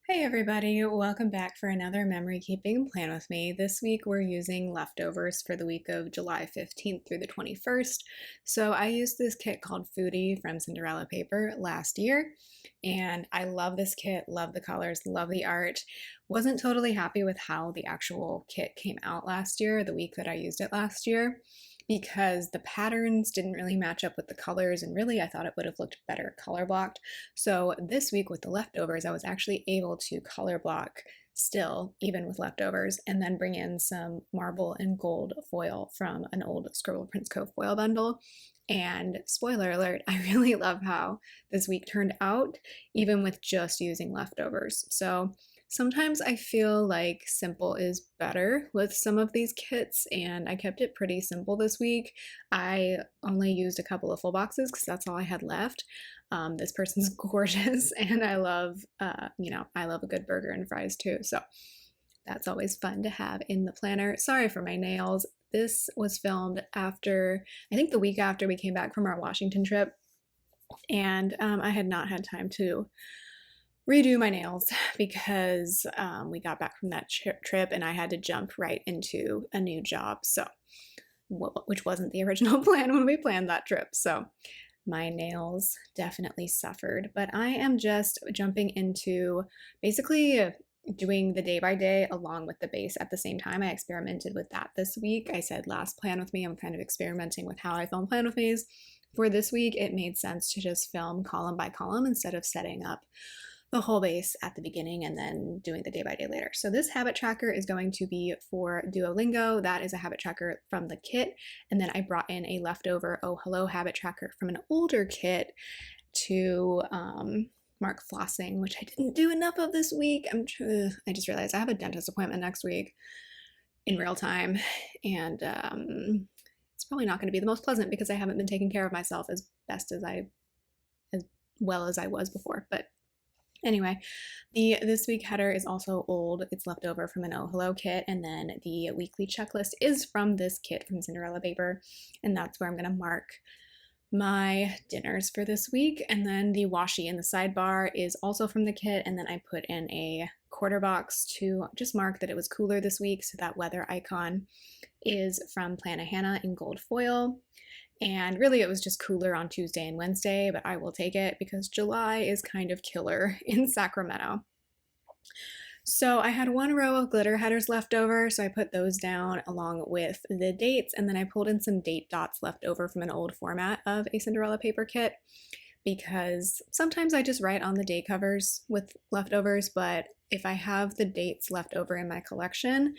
Hey everybody, welcome back for another memory keeping plan with me. This week we're using leftovers for the week of July 15th through the 21st. So I used this kit called Foodie from Cinderella paper last year, and I love this kit, love the colors, love the art. Wasn't totally happy with how the actual kit came out last year, the week that I used it last year, because the patterns didn't really match up with the colors, and really I thought it would have looked better color blocked. So this week with the leftovers, I was actually able to color block still, even with leftovers, and then bring in some marble and gold foil from an old Scribble Prince Co. foil bundle. And spoiler alert, I really love how this week turned out, even with just using leftovers. So sometimes I feel like simple is better with some of these kits, and I kept it pretty simple this week. I only used a couple of full boxes because that's all I had left. This person's gorgeous, and I love, I love a good burger and fries too. So that's always fun to have in the planner. Sorry for my nails. This was filmed after, I think the week after we came back from our Washington trip, and I had not had time to redo my nails because we got back from that trip and I had to jump right into a new job. So, which wasn't the original plan when we planned that trip. So, my nails definitely suffered, but I am just jumping into basically doing the day by day along with the base at the same time. I experimented with that this week. I said last plan with me, I'm kind of experimenting with how I film plan with me's. For this week, it made sense to just film column by column instead of setting up the whole base at the beginning and then doing the day by day later. So this habit tracker is going to be for Duolingo. That is a habit tracker from the kit. And then I brought in a leftover Oh Hello habit tracker from an older kit to mark flossing, which I didn't do enough of this week. I just realized I have a dentist appointment next week in real time, and it's probably not going to be the most pleasant because I haven't been taking care of myself as well as I was before. But anyway, the this week header is also old. It's left over from an Oh Hello kit, and then the weekly checklist is from this kit from Cinderella paper, and that's where I'm going to mark my dinners for this week. And then the washi in the sidebar is also from the kit, and then I put in a quarter box to just mark that it was cooler this week. So that weather icon is from Plannahannah in gold foil. And really it was just cooler on Tuesday and Wednesday, but I will take it because July is kind of killer in Sacramento. So I had one row of glitter headers left over, so I put those down along with the dates, and then I pulled in some date dots left over from an old format of a Cinderella paper kit, because sometimes I just write on the day covers with leftovers, but if I have the dates left over in my collection,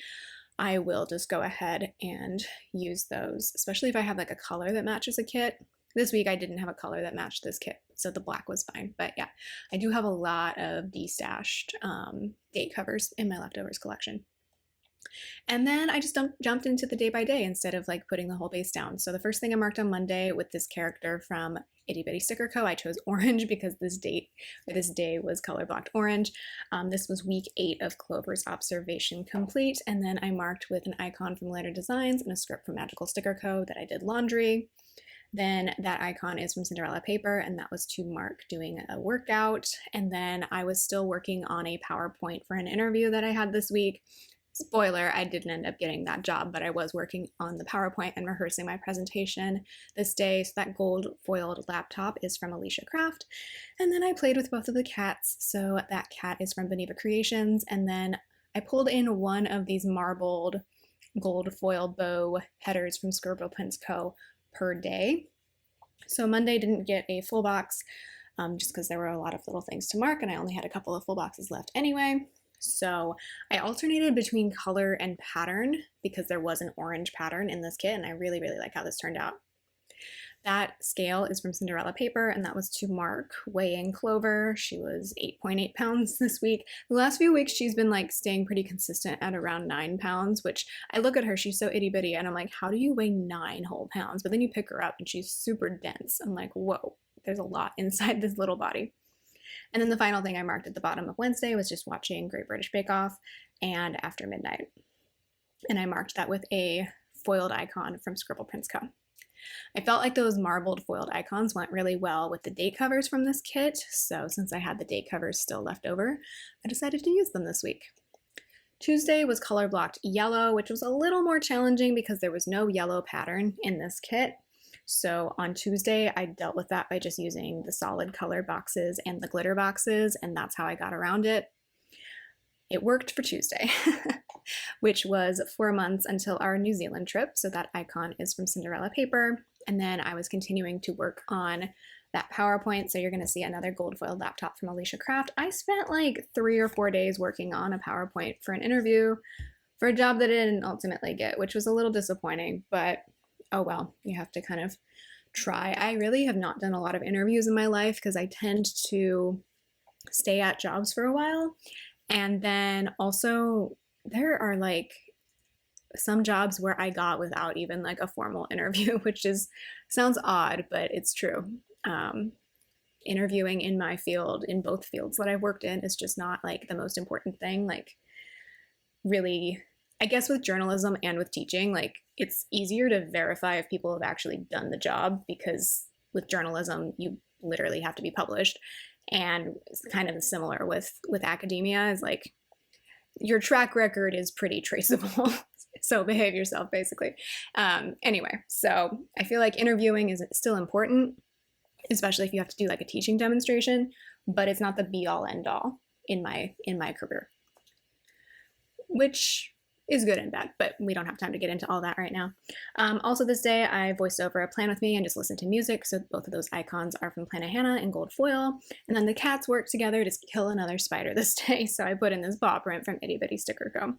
I will just go ahead and use those, especially if I have like a color that matches a kit. This week I didn't have a color that matched this kit, so the black was fine. But yeah, I do have a lot of destashed date covers in my leftovers collection. And then I just jumped into the day by day instead of like putting the whole base down. So the first thing I marked on Monday with this character from Itty Bitty Sticker Co. I chose orange because this day was color blocked orange. This was week 8 of Clover's observation complete. And then I marked with an icon from Later Designs and a script from Magical Sticker Co. that I did laundry. Then that icon is from Cinderella paper, and that was to mark doing a workout. And then I was still working on a PowerPoint for an interview that I had this week. Spoiler, I didn't end up getting that job, but I was working on the PowerPoint and rehearsing my presentation this day. So that gold foiled laptop is from Alicia Craft. And then I played with both of the cats. So that cat is from Beneva Creations. And then I pulled in one of these marbled gold foil bow headers from Scribble Prince Co. per day. So Monday didn't get a full box just because there were a lot of little things to mark, and I only had a couple of full boxes left anyway. So I alternated between color and pattern because there was an orange pattern in this kit, and I really, really like how this turned out. That scale is from Cinderella paper, and that was to mark weighing Clover. She was 8.8 pounds this week. The last few weeks, she's been like staying pretty consistent at around 9 pounds, which I look at her, she's so itty bitty, and I'm like, how do you weigh 9 whole pounds? But then you pick her up and she's super dense. I'm like, whoa, there's a lot inside this little body. And then the final thing I marked at the bottom of Wednesday was just watching Great British Bake Off and After Midnight. And I marked that with a foiled icon from Scribble Prince Co. I felt like those marbled foiled icons went really well with the date covers from this kit, so since I had the date covers still left over, I decided to use them this week. Tuesday was color blocked yellow, which was a little more challenging because there was no yellow pattern in this kit. So on Tuesday, I dealt with that by just using the solid color boxes and the glitter boxes, and that's how I got around it. It worked for Tuesday, which was 4 months until our New Zealand trip. So that icon is from Cinderella paper. And then I was continuing to work on that PowerPoint. So you're going to see another gold foiled laptop from Alicia Craft. I spent like 3 or 4 days working on a PowerPoint for an interview for a job that I didn't ultimately get, which was a little disappointing, but oh well, you have to kind of try. I really have not done a lot of interviews in my life because I tend to stay at jobs for a while. And then also there are like some jobs where I got without even like a formal interview, which is sounds odd, but it's true. Interviewing in my field, in both fields that I've worked in, is just not like the most important thing. Like really, I guess with journalism and with teaching, like it's easier to verify if people have actually done the job, because with journalism, you literally have to be published. And it's kind of similar with academia, is like your track record is pretty traceable. So behave yourself, basically. Anyway, so I feel like interviewing is still important, especially if you have to do like a teaching demonstration, but it's not the be all end all in my career, which is good and bad, but we don't have time to get into all that right now. Also this day, I voiced over a Plan With Me and just listened to music, so both of those icons are from Planet Hannah in gold foil. And then the cats worked together to kill another spider this day, so I put in this paw print from Itty Bitty Sticker Co.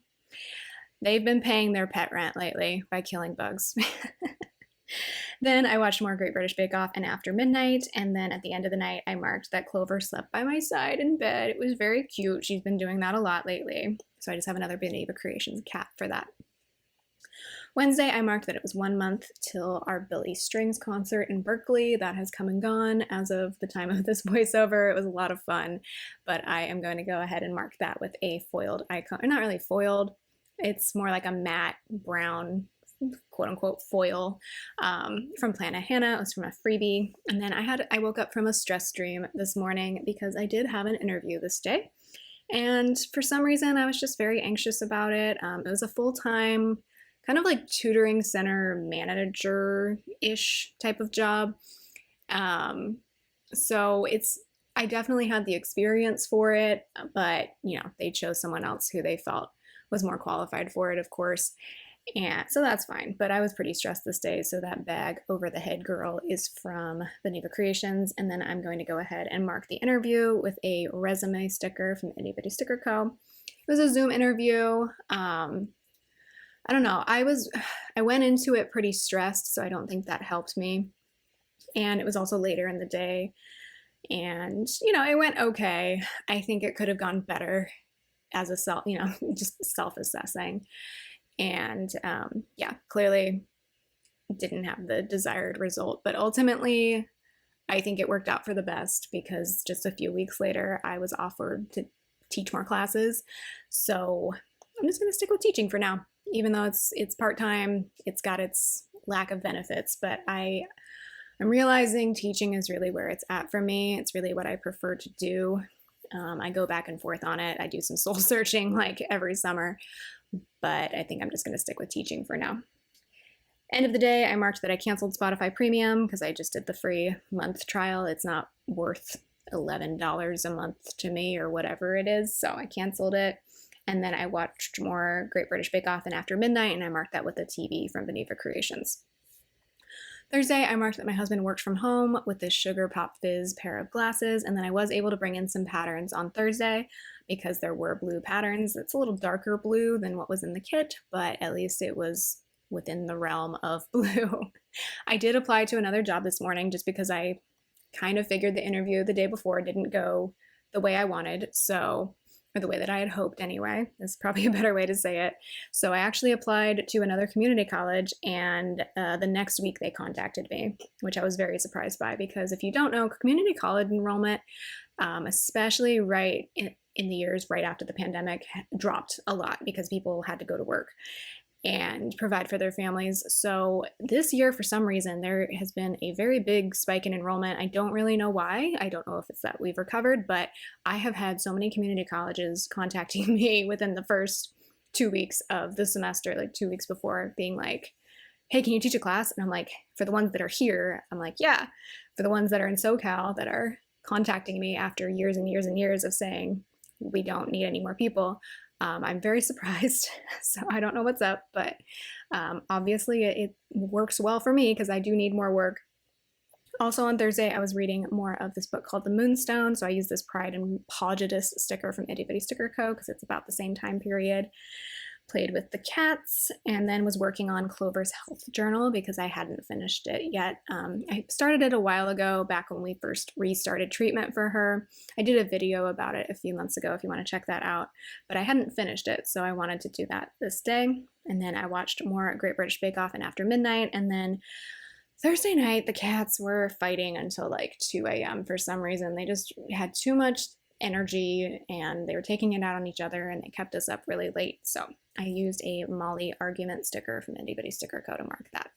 They've been paying their pet rent lately by killing bugs. Then I watched more Great British Bake Off and After Midnight, and then at the end of the night, I marked that Clover slept by my side in bed. It was very cute. She's been doing that a lot lately, so I just have another Beneva Creations cat for that. Wednesday, I marked that it was 1 month till our Billy Strings concert in Berkeley. That has come and gone as of the time of this voiceover. It was a lot of fun, but I am going to go ahead and mark that with a foiled icon. Or not really foiled. It's more like a matte brown, quote unquote, foil from Planet Hannah. It was from a freebie. And then I woke up from a stress dream this morning because I did have an interview this day. And for some reason, I was just very anxious about it. It was a full-time, kind of like tutoring center manager-ish type of job. So I definitely had the experience for it, but they chose someone else who they felt was more qualified for it, of course. And so that's fine, but I was pretty stressed this day, so that bag over the head girl is from Beneva Creations, and then I'm going to go ahead and mark the interview with a resume sticker from Itty Bitty Sticker Co. It was a Zoom interview. I don't know, I went into it pretty stressed, so I don't think that helped me, and it was also later in the day, and it went okay. I think it could have gone better as a just self-assessing. And clearly didn't have the desired result. But ultimately, I think it worked out for the best, because just a few weeks later, I was offered to teach more classes. So I'm just going to stick with teaching for now, even though it's part-time. It's got its lack of benefits, but I'm realizing teaching is really where it's at for me. It's really what I prefer to do. I go back and forth on it. I do some soul searching like every summer, but I think I'm just going to stick with teaching for now. End of the day, I marked that I canceled Spotify Premium because I just did the free month trial. It's not worth $11 a month to me or whatever it is, so I canceled it. And then I watched more Great British Bake Off and After Midnight, and I marked that with a TV from Beneva Creations. Thursday, I marked that my husband worked from home with this Sugar Pop Fizz pair of glasses, and then I was able to bring in some patterns on Thursday because there were blue patterns. It's a little darker blue than what was in the kit, but at least it was within the realm of blue. I did apply to another job this morning just because I kind of figured the interview the day before didn't go the way I wanted, or the way that I had hoped anyway. That's probably a better way to say it. So I actually applied to another community college, and the next week they contacted me, which I was very surprised by, because if you don't know, community college enrollment, especially right in the years right after the pandemic, dropped a lot because people had to go to work. and provide for their families. So this year, for some reason, there has been a very big spike in enrollment. I don't really know why. I don't know if it's that we've recovered, but I have had so many community colleges contacting me within the first 2 weeks of the semester, like 2 weeks before, being like, hey, can you teach a class? And I'm like, for the ones that are here, I'm like, yeah. For the ones that are in SoCal that are contacting me after years and years and years of saying, we don't need any more people, I'm very surprised. So I don't know what's up, but obviously it works well for me because I do need more work. Also on Thursday, I was reading more of this book called The Moonstone. So I used this Pride and Prejudice sticker from Itty Bitty Sticker Co. because it's about the same time period. Played with the cats, and then was working on Clover's health journal because I hadn't finished it yet. I started it a while ago, back when we first restarted treatment for her. I did a video about it a few months ago if you want to check that out, but I hadn't finished it, so I wanted to do that this day. And then I watched more Great British Bake Off and After Midnight, and then Thursday night, the cats were fighting until like 2 a.m. for some reason. They just had too much energy and they were taking it out on each other and they kept us up really late. So I used a Molly argument sticker from Itty Bitty Sticker Co. to mark that.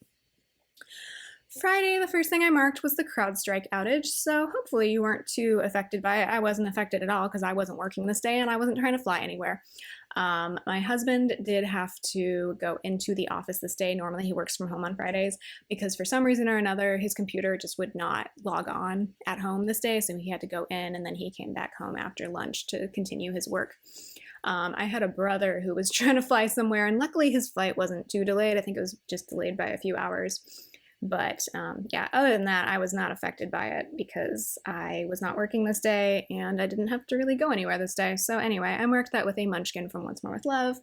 Friday, the first thing I marked was the CrowdStrike outage, so hopefully you weren't too affected by it. I wasn't affected at all because I wasn't working this day and I wasn't trying to fly anywhere. My husband did have to go into the office this day. Normally he works from home on Fridays because for some reason or another his computer just would not log on at home this day, so he had to go in and then he came back home after lunch to continue his work. I had a brother who was trying to fly somewhere and luckily his flight wasn't too delayed. I think it was just delayed by a few hours. But yeah, other than that, I was not affected by it because I was not working this day and I didn't have to really go anywhere this day. So anyway, I marked that with a munchkin from Once More With Love.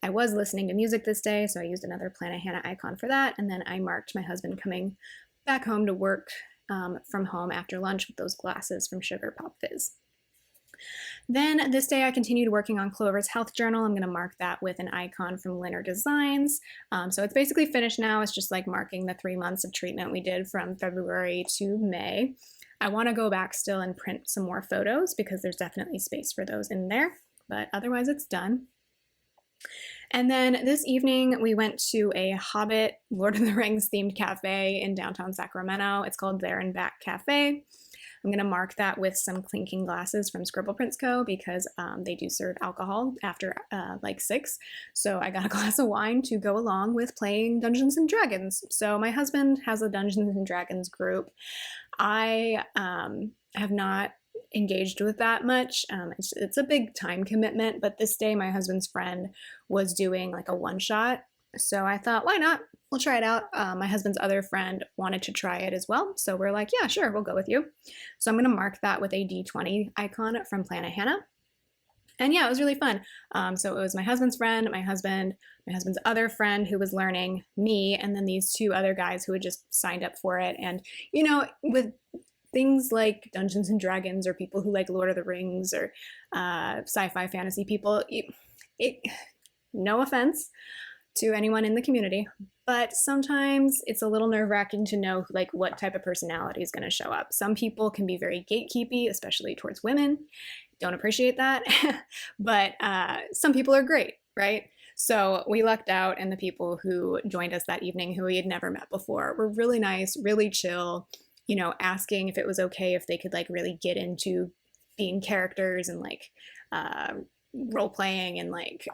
I was listening to music this day, so I used another Planet Hannah icon for that. And then I marked my husband coming back home to work from home after lunch with those glasses from Sugar Pop Fizz. Then this day I continued working on Clover's health journal. I'm going to mark that with an icon from Linner Designs. So it's basically finished now. It's just like marking the 3 months of treatment we did from February to May. I want to go back still and print some more photos because there's definitely space for those in there, but otherwise it's done. And then this evening we went to a Hobbit, Lord of the Rings themed cafe in downtown Sacramento. It's called There and Back Cafe. I'm going to mark that with some clinking glasses from Scribble Prints Co. because they do serve alcohol after like 6. So I got a glass of wine to go along with playing Dungeons and Dragons. So my husband has a Dungeons and Dragons group. I have not engaged with that much. It's a big time commitment, but this day my husband's friend was doing like a one-shot. So I thought, why not? We'll try it out. My husband's other friend wanted to try it as well. So we're like, yeah, sure, we'll go with you. So I'm going to mark that with a D20 icon from Planet Hannah. And yeah, it was really fun. So it was my husband's friend, my husband's other friend who was learning, me, and then these 2 other guys who had just signed up for it. And, you know, with things like Dungeons and Dragons or people who like Lord of the Rings or sci-fi fantasy people, no offense to anyone in the community, but sometimes it's a little nerve-wracking to know like what type of personality is going to show up. Some people can be very gatekeepy, especially towards women. Don't appreciate that. But some people are great, right? So we lucked out, and the people who joined us that evening who we had never met before were really nice, really chill, you know, asking if it was okay if they could like really get into being characters and like role-playing and like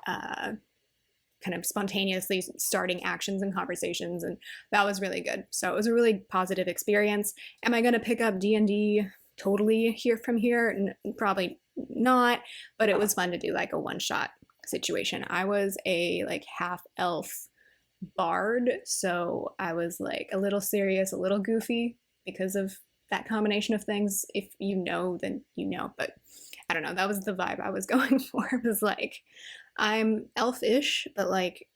kind of spontaneously starting actions and conversations, and that was really good. So it was a really positive experience. Am I going to pick up D&D totally here from here? Probably not, but it was fun to do like a one-shot situation. I was a like half elf bard, so I was like a little serious, a little goofy because of that combination of things. If you know, then you know, but I don't know, that was the vibe I was going for. It was like, I'm elfish, but like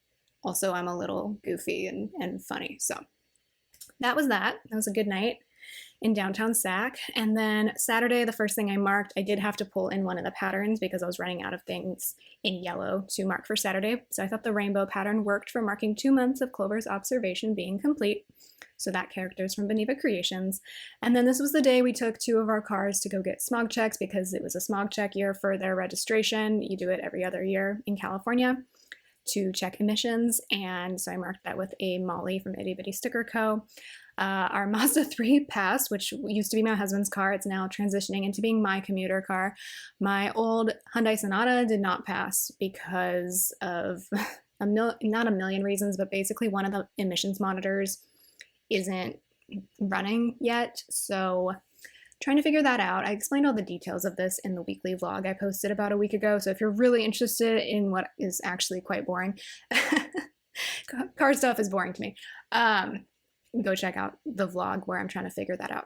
also I'm a little goofy and funny. So that was that. That was a good night in downtown Sac. And then Saturday, the first thing I marked, I did have to pull in one of the patterns because I was running out of things in yellow to mark for Saturday. So I thought the rainbow pattern worked for marking 2 months of Clover's observation being complete. So that character is from Beneva Creations. And then this was the day we took 2 of our cars to go get smog checks because it was a smog check year for their registration. You do it every other year in California. to check emissions, and so I marked that with a Molly from Itty Bitty Sticker Co. Our Mazda 3 passed, which used to be my husband's car. It's now transitioning into being my commuter car. My old Hyundai Sonata did not pass because of not a million reasons, but basically one of the emissions monitors isn't running yet. So trying to figure that out. I explained all the details of this in the weekly vlog I posted about a week ago. So if you're really interested in what is actually quite boring, car stuff is boring to me. Go check out the vlog where I'm trying to figure that out.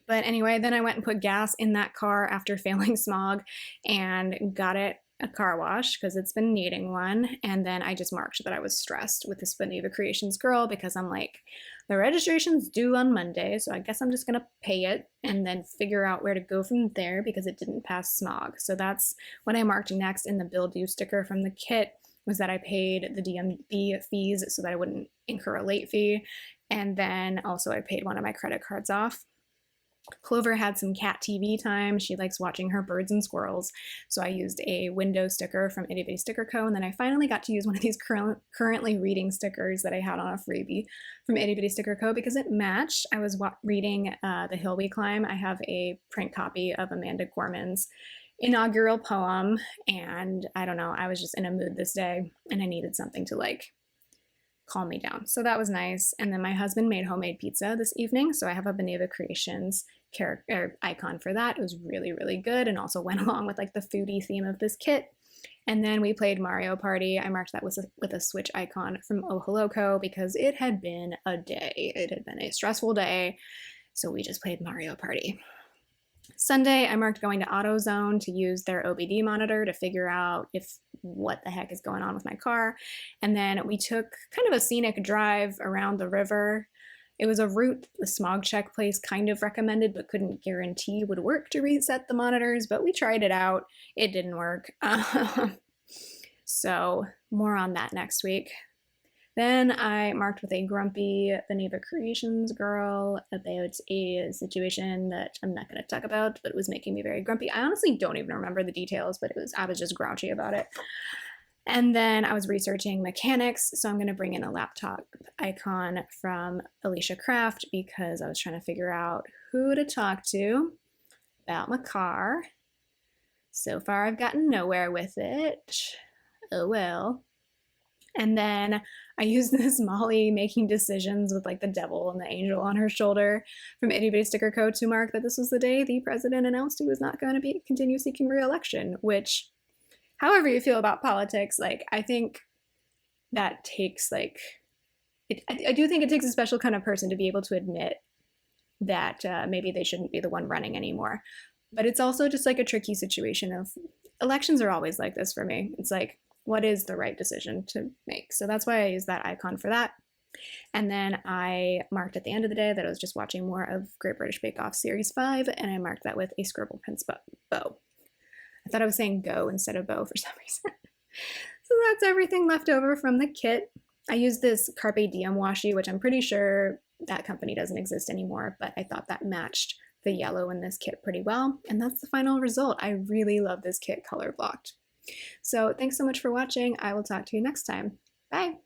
But anyway, then I went and put gas in that car after failing smog and got it a car wash because it's been needing one. And then I just marked that I was stressed with this Beneva Creations girl because I'm like, the registration's due on Monday, so I guess I'm just gonna pay it and then figure out where to go from there because it didn't pass smog. So that's what I marked next in the bill due sticker from the kit, was that I paid the DMV fees so that I wouldn't incur a late fee. And then also I paid one of my credit cards off. Clover had some cat TV time. She likes watching her birds and squirrels. So I used a window sticker from Itty Bitty Sticker Co. And then I finally got to use one of these currently reading stickers that I had on a freebie from Itty Bitty Sticker Co. because it matched. I was reading The Hill We Climb. I have a print copy of Amanda Gorman's inaugural poem. And I don't know, I was just in a mood this day and I needed something to like calm me down. So that was nice. And then my husband made homemade pizza this evening. So I have a Beneva Creations character icon for that. It was really, really good and also went along with like the foodie theme of this kit. And then we played Mario Party. I marked that with a Switch icon from Oh Hello Co. because it had been a day. It had been a stressful day. So we just played Mario Party. Sunday, I marked going to AutoZone to use their OBD monitor to figure out what the heck is going on with my car. And then we took kind of a scenic drive around the river. It was a route the smog check place kind of recommended, but couldn't guarantee would work to reset the monitors, but we tried it out. It didn't work. So more on that next week. Then I marked with a grumpy Beneva Creations girl about a situation that I'm not going to talk about, but it was making me very grumpy. I honestly don't even remember the details, but I was just grouchy about it. And then I was researching mechanics, so I'm going to bring in a laptop icon from Alicia Craft because I was trying to figure out who to talk to about my car. So far, I've gotten nowhere with it. Oh well. And then I used this Molly making decisions with like the devil and the angel on her shoulder from Itty Bitty Sticker Co. to mark that this was the day the president announced he was not going to continue seeking re-election, which, however you feel about politics, like I think that takes like, I do think it takes a special kind of person to be able to admit that maybe they shouldn't be the one running anymore. But it's also just like a tricky situation of elections are always like this for me. It's like, what is the right decision to make? So that's why I use that icon for that. And then I marked at the end of the day that I was just watching more of Great British Bake Off Series 5, and I marked that with a scribble pen bow. I thought I was saying go instead of bow for some reason. So that's everything left over from the kit. I used this Carpe Diem washi, which I'm pretty sure that company doesn't exist anymore, but I thought that matched the yellow in this kit pretty well. And that's the final result. I really love this kit color blocked. So thanks so much for watching. I will talk to you next time. Bye.